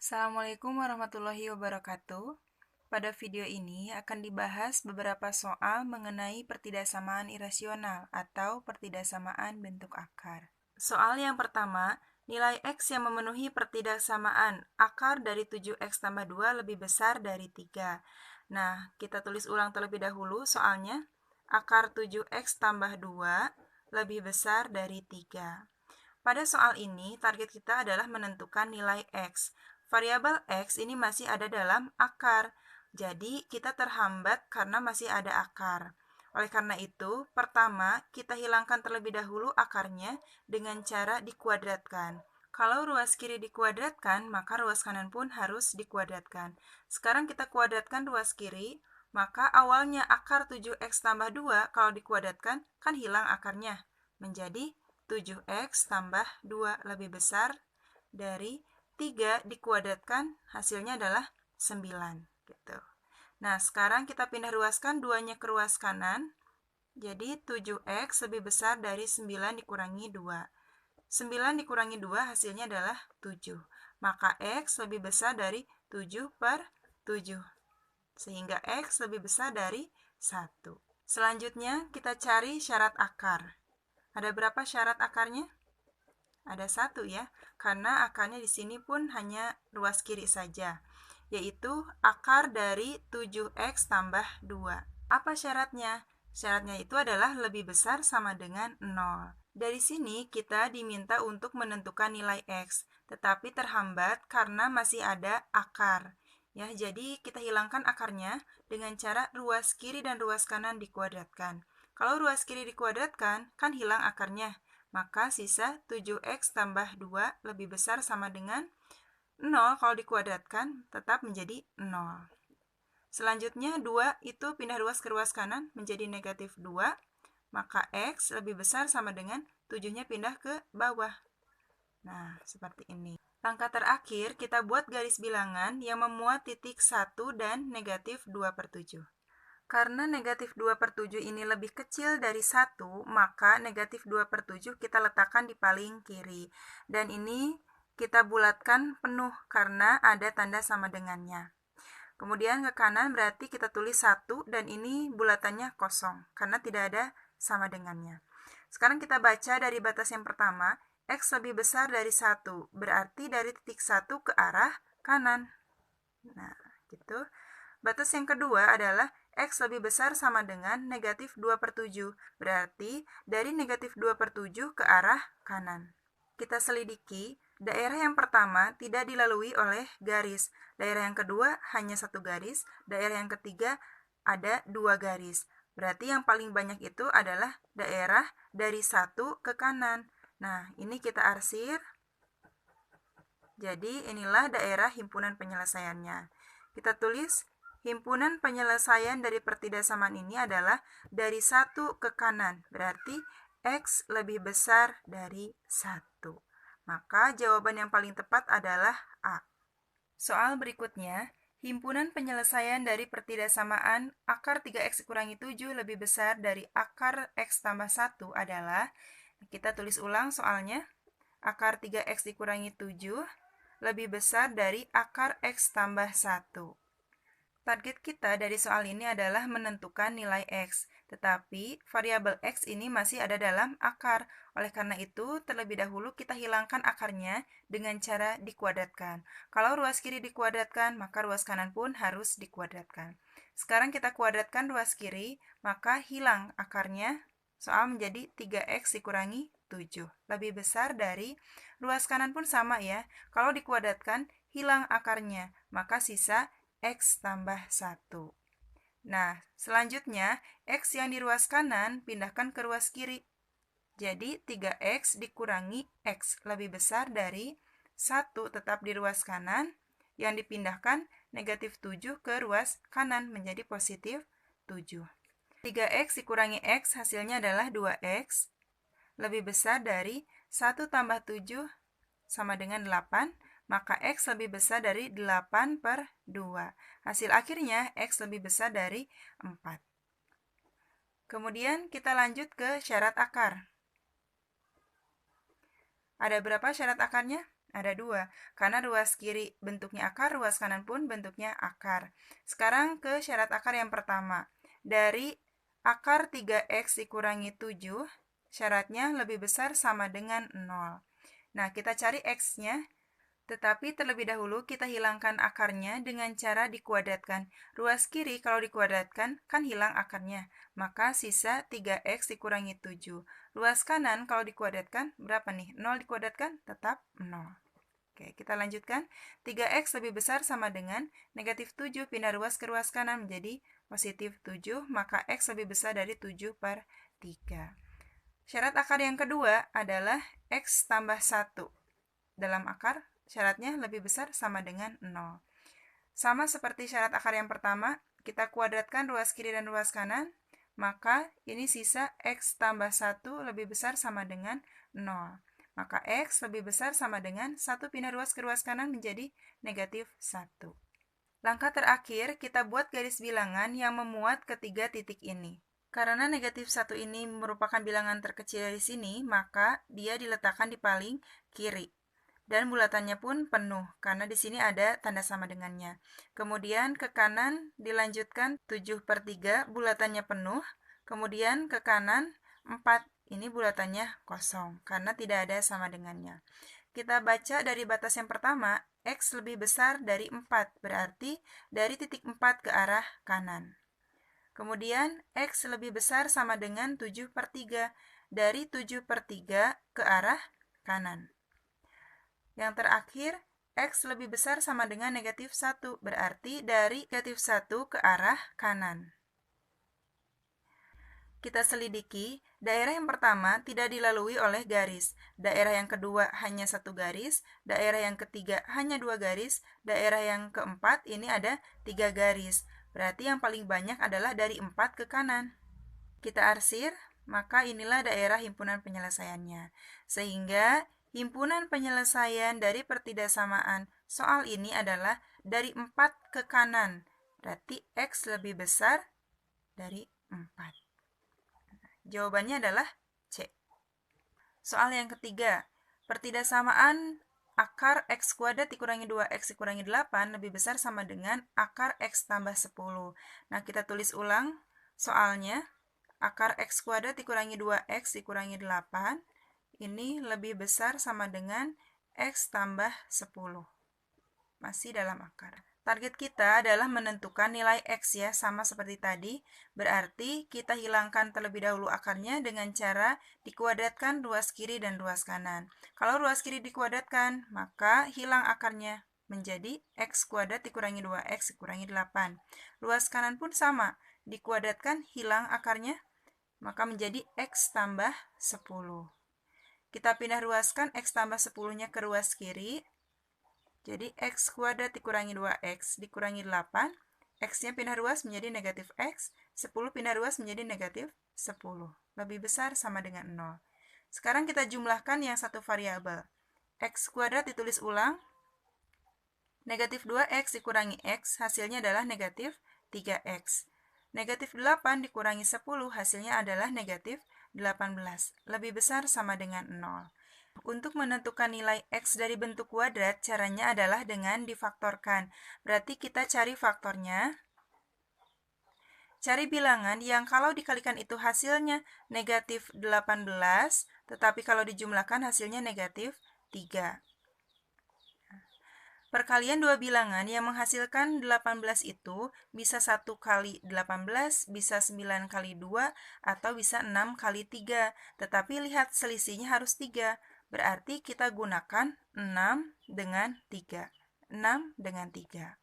Assalamualaikum warahmatullahi wabarakatuh. Pada video ini akan dibahas beberapa soal mengenai pertidaksamaan irasional atau pertidaksamaan bentuk akar. Soal yang pertama, nilai X yang memenuhi pertidaksamaan akar dari 7X tambah 2 lebih besar dari 3. Nah, kita tulis ulang terlebih dahulu soalnya. Akar 7X tambah 2 lebih besar dari 3. Pada soal ini, target kita adalah menentukan nilai X. Variabel X ini masih ada dalam akar, jadi kita terhambat karena masih ada akar. Oleh karena itu, pertama, kita hilangkan terlebih dahulu akarnya dengan cara dikuadratkan. Kalau ruas kiri dikuadratkan, maka ruas kanan pun harus dikuadratkan. Sekarang kita kuadratkan ruas kiri, maka awalnya akar 7X tambah 2 kalau dikuadratkan, kan hilang akarnya, menjadi 7X tambah 2 lebih besar dari 3 dikuadratkan, hasilnya adalah 9. Gitu. Nah, sekarang kita pindah ruaskan 2-nya ke ruas kanan, jadi 7X lebih besar dari 9 dikurangi 2. 9 dikurangi 2 hasilnya adalah 7. Maka X lebih besar dari 7 per 7. Sehingga X lebih besar dari 1. Selanjutnya kita cari syarat akar. Ada berapa syarat akarnya? Ada 1 ya, karena akarnya di sini pun hanya ruas kiri saja, yaitu akar dari 7X tambah 2. Apa syaratnya? Syaratnya itu adalah lebih besar sama dengan 0. Dari sini kita diminta untuk menentukan nilai X, tetapi terhambat karena masih ada akar. Ya, jadi kita hilangkan akarnya dengan cara ruas kiri dan ruas kanan dikuadratkan. Kalau ruas kiri dikuadratkan, kan hilang akarnya. Maka sisa 7X tambah 2 lebih besar sama dengan 0 kalau dikuadratkan tetap menjadi 0. Selanjutnya 2 itu pindah ruas ke ruas kanan menjadi negatif 2. Maka X lebih besar sama dengan 7-nya pindah ke bawah. Nah, seperti ini. Langkah terakhir, kita buat garis bilangan yang memuat titik 1 dan negatif 2 per 7. Karena negatif 2 per 7 ini lebih kecil dari 1, maka negatif 2 per 7 kita letakkan di paling kiri. Dan ini kita bulatkan penuh karena ada tanda sama dengannya. Kemudian ke kanan berarti kita tulis 1 dan ini bulatannya kosong karena tidak ada sama dengannya. Sekarang kita baca dari batas yang pertama, X lebih besar dari 1, berarti dari titik 1 ke arah kanan. Nah, gitu. Batas yang kedua adalah X lebih besar sama dengan negatif 2 per 7, berarti dari negatif 2 per 7 ke arah kanan. Kita selidiki, daerah yang pertama tidak dilalui oleh garis, daerah yang kedua hanya satu garis, daerah yang ketiga ada 2 garis. Berarti yang paling banyak itu adalah daerah dari 1 ke kanan. Nah, ini kita arsir. Jadi, inilah daerah himpunan penyelesaiannya. Kita tulis himpunan penyelesaian dari pertidaksamaan ini adalah dari 1 ke kanan, berarti X lebih besar dari 1. Maka jawaban yang paling tepat adalah A. Soal berikutnya, himpunan penyelesaian dari pertidaksamaan akar 3X dikurangi 7 lebih besar dari akar X tambah 1 adalah, kita tulis ulang soalnya, akar 3X dikurangi 7 lebih besar dari akar X tambah 1. Target kita dari soal ini adalah menentukan nilai X, tetapi variabel X ini masih ada dalam akar. Oleh karena itu, terlebih dahulu kita hilangkan akarnya dengan cara dikuadratkan. Kalau ruas kiri dikuadratkan, maka ruas kanan pun harus dikuadratkan. Sekarang kita kuadratkan ruas kiri, maka hilang akarnya, soal menjadi 3X dikurangi 7. Lebih besar dari ruas kanan pun sama ya. Kalau dikuadratkan, hilang akarnya, maka sisa X tambah 1. Nah, selanjutnya, X yang di ruas kanan pindahkan ke ruas kiri. Jadi, 3X dikurangi X lebih besar dari 1 tetap di ruas kanan, yang dipindahkan negatif 7 ke ruas kanan menjadi positif 7. 3X dikurangi X hasilnya adalah 2X, lebih besar dari 1 tambah 7 sama dengan 8, maka X lebih besar dari 8 per 2. Hasil akhirnya X lebih besar dari 4. Kemudian kita lanjut ke syarat akar. Ada berapa syarat akarnya? Ada 2, karena ruas kiri bentuknya akar, ruas kanan pun bentuknya akar. Sekarang ke syarat akar yang pertama. Dari akar 3x dikurangi 7, syaratnya lebih besar sama dengan 0. Nah, kita cari x-nya, tetapi terlebih dahulu kita hilangkan akarnya dengan cara dikuadratkan. Ruas kiri kalau dikuadratkan kan hilang akarnya, maka sisa 3x dikurangi 7. Ruas kanan kalau dikuadratkan berapa nih? 0 dikuadratkan tetap 0. Oke, kita lanjutkan. 3x lebih besar sama dengan negatif 7, pindah ruas ke ruas kanan menjadi positif 7, maka x lebih besar dari 7/3. Syarat akar yang kedua adalah x tambah 1. Dalam akar, syaratnya lebih besar sama dengan 0. Sama seperti syarat akar yang pertama, kita kuadratkan ruas kiri dan ruas kanan, maka ini sisa x tambah 1 lebih besar sama dengan 0. Maka x lebih besar sama dengan 1 pindah ruas ke ruas kanan menjadi negatif 1. Langkah terakhir, kita buat garis bilangan yang memuat ketiga titik ini. Karena negatif 1 ini merupakan bilangan terkecil dari sini, maka dia diletakkan di paling kiri. Dan bulatannya pun penuh, karena di sini ada tanda sama dengannya. Kemudian ke kanan dilanjutkan 7/3, bulatannya penuh. Kemudian ke kanan 4, ini bulatannya kosong, karena tidak ada sama dengannya. Kita baca dari batas yang pertama, x lebih besar dari 4, berarti dari titik 4 ke arah kanan. Kemudian, x lebih besar sama dengan 7/3, dari 7/3 ke arah kanan. Yang terakhir, x lebih besar sama dengan negatif 1, berarti dari negatif 1 ke arah kanan. Kita selidiki, daerah yang pertama tidak dilalui oleh garis, daerah yang kedua hanya 1 garis, daerah yang ketiga hanya 2 garis, daerah yang keempat ini ada 3 garis. Berarti yang paling banyak adalah dari 4 ke kanan. Kita arsir, maka inilah daerah himpunan penyelesaiannya. Sehingga himpunan penyelesaian dari pertidaksamaan soal ini adalah dari 4 ke kanan. Berarti x lebih besar dari 4. Jawabannya adalah C. Soal yang ketiga, pertidaksamaan akar x kuadrat dikurangi 2x dikurangi 8 lebih besar sama dengan akar x tambah 10. Nah, kita tulis ulang soalnya. Akar x kuadrat dikurangi 2x dikurangi 8, ini lebih besar sama dengan x tambah 10. Masih dalam akar. Target kita adalah menentukan nilai x ya, sama seperti tadi. Berarti kita hilangkan terlebih dahulu akarnya dengan cara dikuadratkan ruas kiri dan ruas kanan. Kalau ruas kiri dikuadratkan, maka hilang akarnya menjadi x kuadrat dikurangi 2x dikurangi 8. Ruas kanan pun sama, dikuadratkan hilang akarnya, maka menjadi x tambah 10. Kita pindah ruaskan x tambah 10-nya ke ruas kiri. Jadi x kuadrat dikurangi 2x dikurangi 8, x-nya pindah ruas menjadi negatif x, 10 pindah ruas menjadi negatif 10. Lebih besar sama dengan 0. Sekarang kita jumlahkan yang satu variabel. X kuadrat ditulis ulang. Negatif 2x dikurangi x, hasilnya adalah negatif 3x. Negatif 8 dikurangi 10, hasilnya adalah negatif 18. Lebih besar sama dengan 0. Untuk menentukan nilai x dari bentuk kuadrat, caranya adalah dengan difaktorkan. Berarti kita cari faktornya. Cari bilangan yang kalau dikalikan itu hasilnya negatif 18, tetapi kalau dijumlahkan hasilnya negatif 3. Perkalian dua bilangan yang menghasilkan 18 itu bisa 1 kali 18, bisa 9 kali 2, atau bisa 6 kali 3. Tetapi lihat selisihnya harus 3. Berarti kita gunakan 6 dengan 3. 6 dengan 3.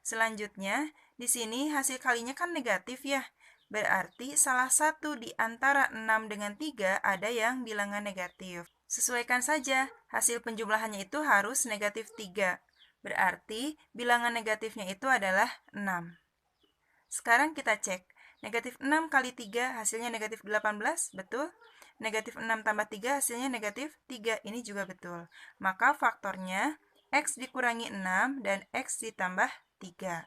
Selanjutnya, di sini hasil kalinya kan negatif ya. Berarti salah satu di antara 6 dengan 3 ada yang bilangan negatif. Sesuaikan saja, hasil penjumlahannya itu harus negatif 3. Berarti bilangan negatifnya itu adalah 6. Sekarang kita cek. Negatif 6 kali 3 hasilnya negatif 18, betul? Negatif 6 tambah 3 hasilnya negatif 3, ini juga betul. Maka faktornya x dikurangi 6 dan x ditambah 3.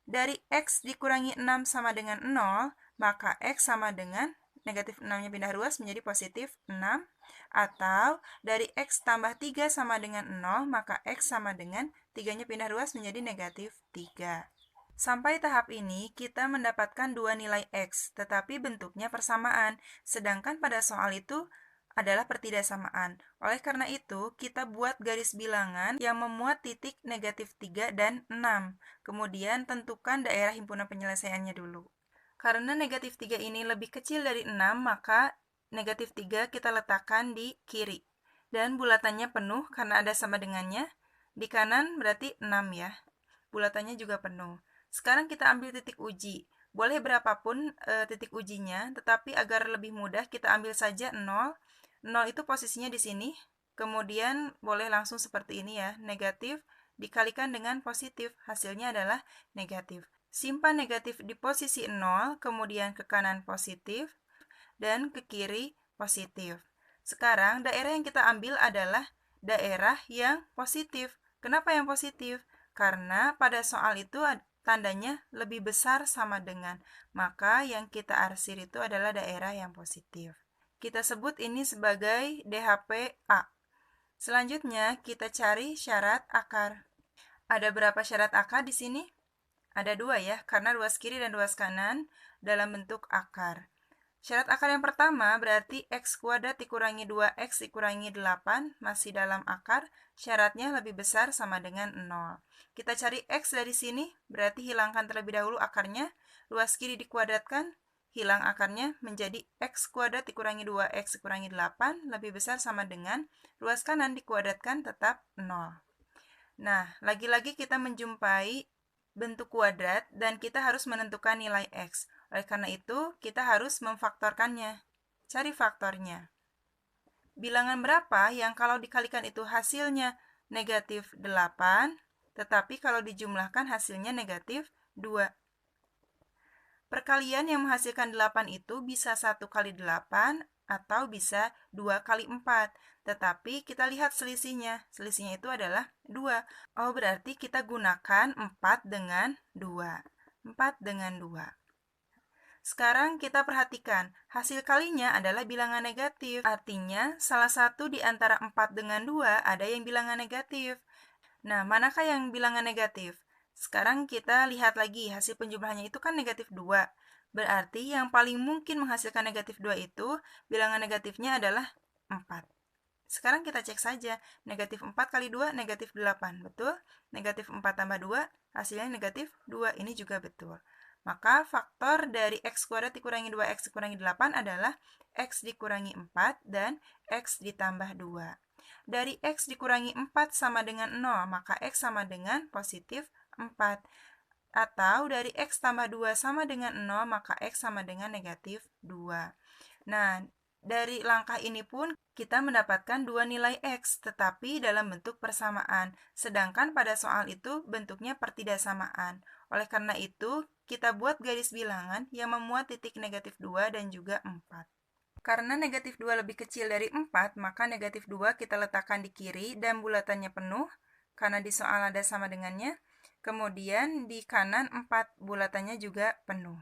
Dari x dikurangi 6 sama dengan 0, maka x sama dengan negatif 6-nya pindah ruas menjadi positif 6. Atau dari X tambah 3 sama dengan 0, maka X sama dengan 3-nya pindah ruas menjadi negatif 3. Sampai tahap ini, kita mendapatkan dua nilai X, tetapi bentuknya persamaan. Sedangkan pada soal itu adalah pertidaksamaan. Oleh karena itu, kita buat garis bilangan yang memuat titik negatif 3 dan 6. Kemudian tentukan daerah himpunan penyelesaiannya dulu. Karena negatif 3 ini lebih kecil dari 6, maka negatif 3 kita letakkan di kiri. Dan bulatannya penuh karena ada sama dengannya. Di kanan berarti 6 ya. Bulatannya juga penuh. Sekarang kita ambil titik uji. Boleh berapapun titik ujinya, tetapi agar lebih mudah kita ambil saja 0. 0 itu posisinya di sini, kemudian boleh langsung seperti ini ya, negatif dikalikan dengan positif, hasilnya adalah negatif. Simpan negatif di posisi 0, kemudian ke kanan positif, dan ke kiri positif. Sekarang daerah yang kita ambil adalah daerah yang positif. Kenapa yang positif? Karena pada soal itu tandanya lebih besar sama dengan, maka yang kita arsir itu adalah daerah yang positif. Kita sebut ini sebagai DHP A. Selanjutnya, kita cari syarat akar. Ada berapa syarat akar di sini? Ada dua ya, karena ruas kiri dan ruas kanan dalam bentuk akar. Syarat akar yang pertama berarti X kuadrat dikurangi 2X dikurangi 8 masih dalam akar, syaratnya lebih besar sama dengan 0. Kita cari X dari sini, berarti hilangkan terlebih dahulu akarnya, ruas kiri dikuadratkan, hilang akarnya menjadi X kuadrat dikurangi 2X dikurangi 8 lebih besar sama dengan ruas kanan dikuadratkan tetap 0. Nah, lagi-lagi kita menjumpai bentuk kuadrat dan kita harus menentukan nilai X. Oleh karena itu, kita harus memfaktorkannya. Cari faktornya. Bilangan berapa yang kalau dikalikan itu hasilnya negatif 8, tetapi kalau dijumlahkan hasilnya negatif 2. Perkalian yang menghasilkan 8 itu bisa 1 kali 8 atau bisa 2 kali 4. Tetapi kita lihat selisihnya. Selisihnya itu adalah 2. Oh, berarti kita gunakan 4 dengan 2. 4 dengan 2. Sekarang kita perhatikan, hasil kalinya adalah bilangan negatif. Artinya, salah satu di antara 4 dengan 2 ada yang bilangan negatif. Nah, manakah yang bilangan negatif? Sekarang kita lihat lagi, hasil penjumlahannya itu kan negatif 2. Berarti yang paling mungkin menghasilkan negatif 2 itu, bilangan negatifnya adalah 4. Sekarang kita cek saja, negatif 4 kali 2, negatif 8. Betul? Negatif 4 tambah 2, hasilnya negatif 2. Ini juga betul. Maka faktor dari X kuadrat dikurangi 2X dikurangi 8 adalah X dikurangi 4 dan X ditambah 2. Dari X dikurangi 4 sama dengan 0, maka X sama dengan positif 4. Atau dari X tambah 2 sama dengan 0, maka X sama dengan negatif 2. Nah, dari langkah ini pun kita mendapatkan dua nilai X, tetapi dalam bentuk persamaan. Sedangkan pada soal itu bentuknya pertidaksamaan. Oleh karena itu, kita buat garis bilangan yang memuat titik negatif 2 dan juga 4. Karena negatif 2 lebih kecil dari 4, maka negatif 2 kita letakkan di kiri dan bulatannya penuh, karena di soal ada sama dengannya. Kemudian di kanan 4, bulatannya juga penuh.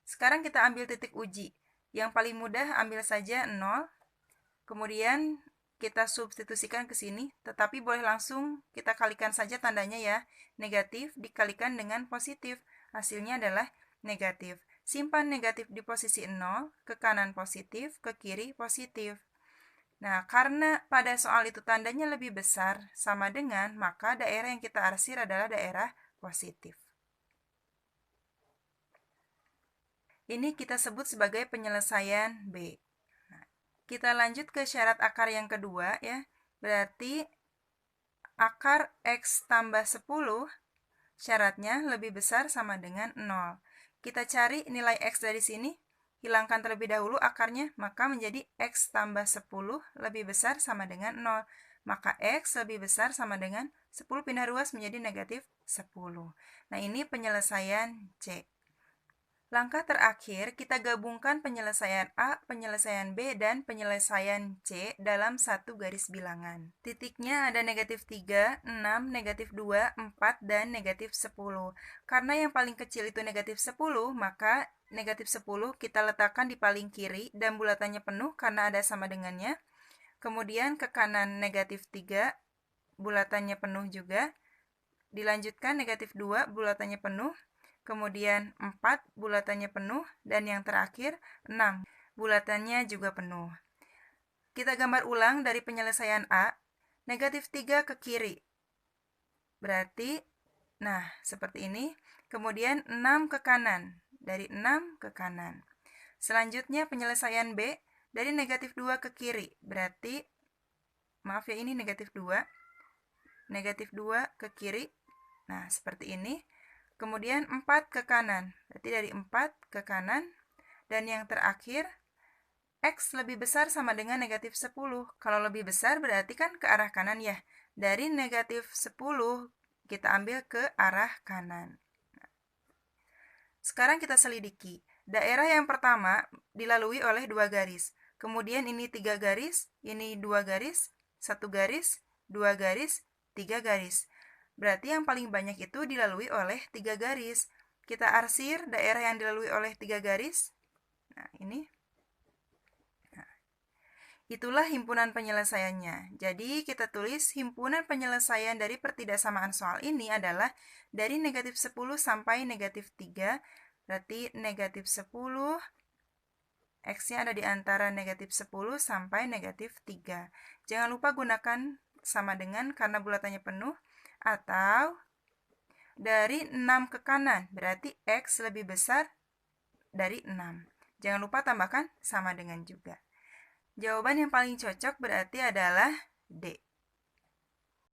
Sekarang kita ambil titik uji. Yang paling mudah ambil saja 0, kemudian kita substitusikan ke sini, tetapi boleh langsung kita kalikan saja tandanya ya. Negatif dikalikan dengan positif, hasilnya adalah negatif. Simpan negatif di posisi 0, ke kanan positif, ke kiri positif. Nah, karena pada soal itu tandanya lebih besar sama dengan, maka daerah yang kita arsir adalah daerah positif. Ini kita sebut sebagai penyelesaian B. Kita lanjut ke syarat akar yang kedua ya. Berarti akar X tambah 10 syaratnya lebih besar sama dengan 0. Kita cari nilai X dari sini, hilangkan terlebih dahulu akarnya, maka menjadi X tambah 10 lebih besar sama dengan 0. Maka X lebih besar sama dengan 10 pindah ruas menjadi negatif 10. Nah, ini penyelesaian C. Langkah terakhir, kita gabungkan penyelesaian A, penyelesaian B, dan penyelesaian C dalam satu garis bilangan. Titiknya ada negatif 3, 6, negatif 2, 4, dan negatif 10. Karena yang paling kecil itu negatif 10, maka negatif 10 kita letakkan di paling kiri dan bulatannya penuh karena ada sama dengannya. Kemudian ke kanan negatif 3, bulatannya penuh juga. Dilanjutkan negatif 2, bulatannya penuh. Kemudian 4, bulatannya penuh. Dan yang terakhir 6, bulatannya juga penuh. Kita gambar ulang dari penyelesaian A. Negatif 3 ke kiri. Berarti, nah seperti ini. Kemudian 6 ke kanan. Dari 6 ke kanan. Selanjutnya penyelesaian B. Dari negatif 2 ke kiri. Berarti, maaf ya ini negatif 2. Negatif 2 ke kiri. Nah, seperti ini. Kemudian 4 ke kanan. Berarti dari 4 ke kanan. Dan yang terakhir, X lebih besar sama dengan negatif 10. Kalau lebih besar berarti kan ke arah kanan ya. Dari negatif 10, kita ambil ke arah kanan. Sekarang kita selidiki. Daerah yang pertama dilalui oleh 2 garis. Kemudian ini 3 garis, ini 2 garis, 1 garis, 2 garis, 3 garis. Berarti yang paling banyak itu dilalui oleh 3 garis. Kita arsir daerah yang dilalui oleh 3 garis. Nah, ini. Nah, itulah himpunan penyelesaiannya. Jadi, kita tulis himpunan penyelesaian dari pertidaksamaan soal ini adalah dari negatif 10 sampai negatif 3. Berarti negatif 10, X-nya ada di antara negatif 10 sampai negatif 3. Jangan lupa gunakan sama dengan karena bulatannya penuh. Atau dari 6 ke kanan, berarti X lebih besar dari 6. Jangan lupa tambahkan sama dengan juga. Jawaban yang paling cocok berarti adalah D.